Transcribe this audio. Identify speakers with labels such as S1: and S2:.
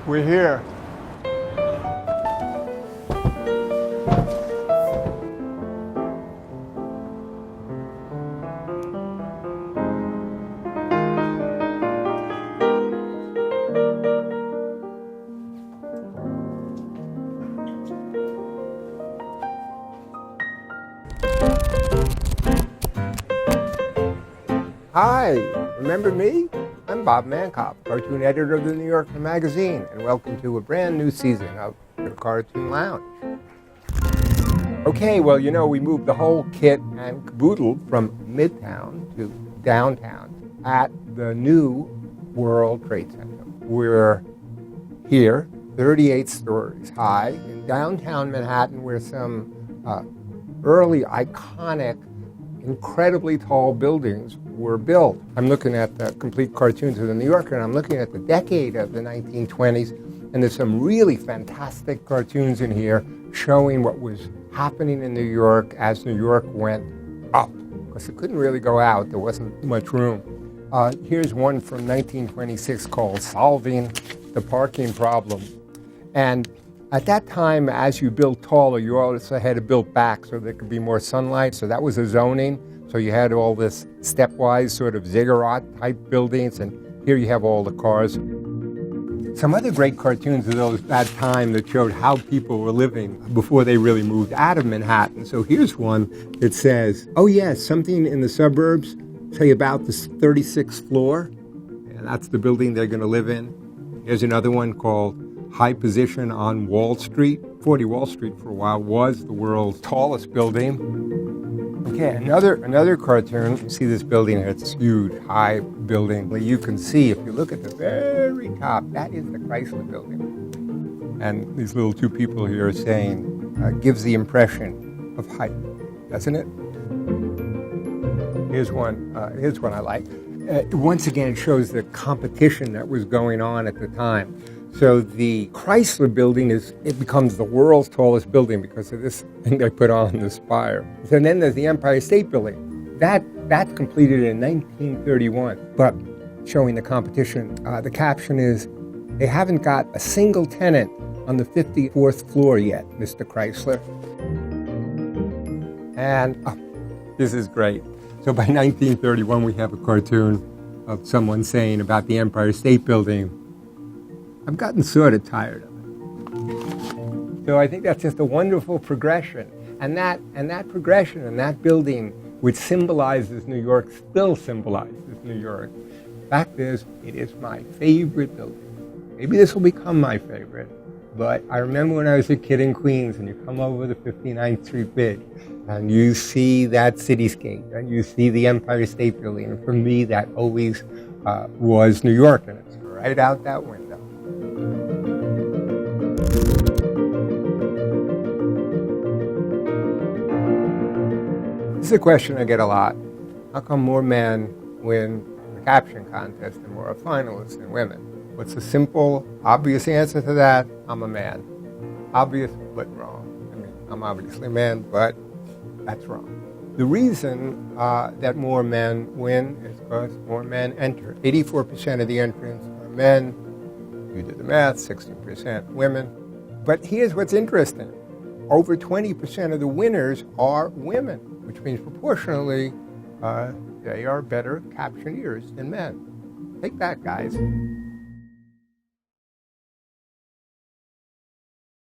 S1: We're here. Hi, remember me? I'm Bob Mankoff, cartoon editor of the New Yorker magazine, and welcome to a brand new season of the Cartoon Lounge. Okay, well, you know, we moved the whole kit and caboodle from Midtown to downtown at the new World Trade Center. We're here, 38 stories high, in downtown Manhattan, where some early iconic, incredibly tall buildings were built. I'm looking at the complete cartoons of the New Yorker, and I'm looking at the decade of the 1920s, and there's some really fantastic cartoons in here showing what was happening in New York as New York went up, because it couldn't really go out. There wasn't much room. Here's one from 1926 called Solving the Parking Problem. And at that time, as you built taller, you also had to build back so there could be more sunlight. So that was a zoning. So you had all this stepwise sort of ziggurat type buildings, and here you have all the cars. Some other great cartoons of that time that showed how people were living before they really moved out of Manhattan. So here's one that says, oh yes, something in the suburbs, tell you about this 36th floor, and that's the building they're going to live in. Here's another one called High Position on Wall Street. 40 Wall Street for a while was the world's tallest building. Okay, another cartoon. You see this building here, it's huge, high building. You can see, if you look at the very top, that is the Chrysler Building. And these little two people here are saying, gives the impression of height, doesn't it? Here's one I like. Once again, it shows the competition that was going on at the time. So the Chrysler Building becomes the world's tallest building because of this thing they put on the spire. So then there's the Empire State Building. That's completed in 1931, but showing the competition. The caption is, they haven't got a single tenant on the 54th floor yet, Mr. Chrysler. And this is great. So by 1931, we have a cartoon of someone saying about the Empire State Building, I've gotten sort of tired of it. So I think that's just a wonderful progression. And that progression and that building, which symbolizes New York, still symbolizes New York. The fact is, it is my favorite building. Maybe this will become my favorite, but I remember when I was a kid in Queens and you come over the 59th Street Bridge and you see that cityscape and you see the Empire State Building. And for me, that always was New York, and it's right out that window. This is a question I get a lot. How come more men win the caption contest and more are finalists than women? What's the simple, obvious answer to that? I'm a man. Obvious, but wrong. I mean, I'm obviously a man, but that's wrong. The reason that more men win is because more men enter. 84% of the entrants are men. You do the math, 16% women. But here's what's interesting. Over 20% of the winners are women, which means proportionally they are better captioneers than men. Take that, guys.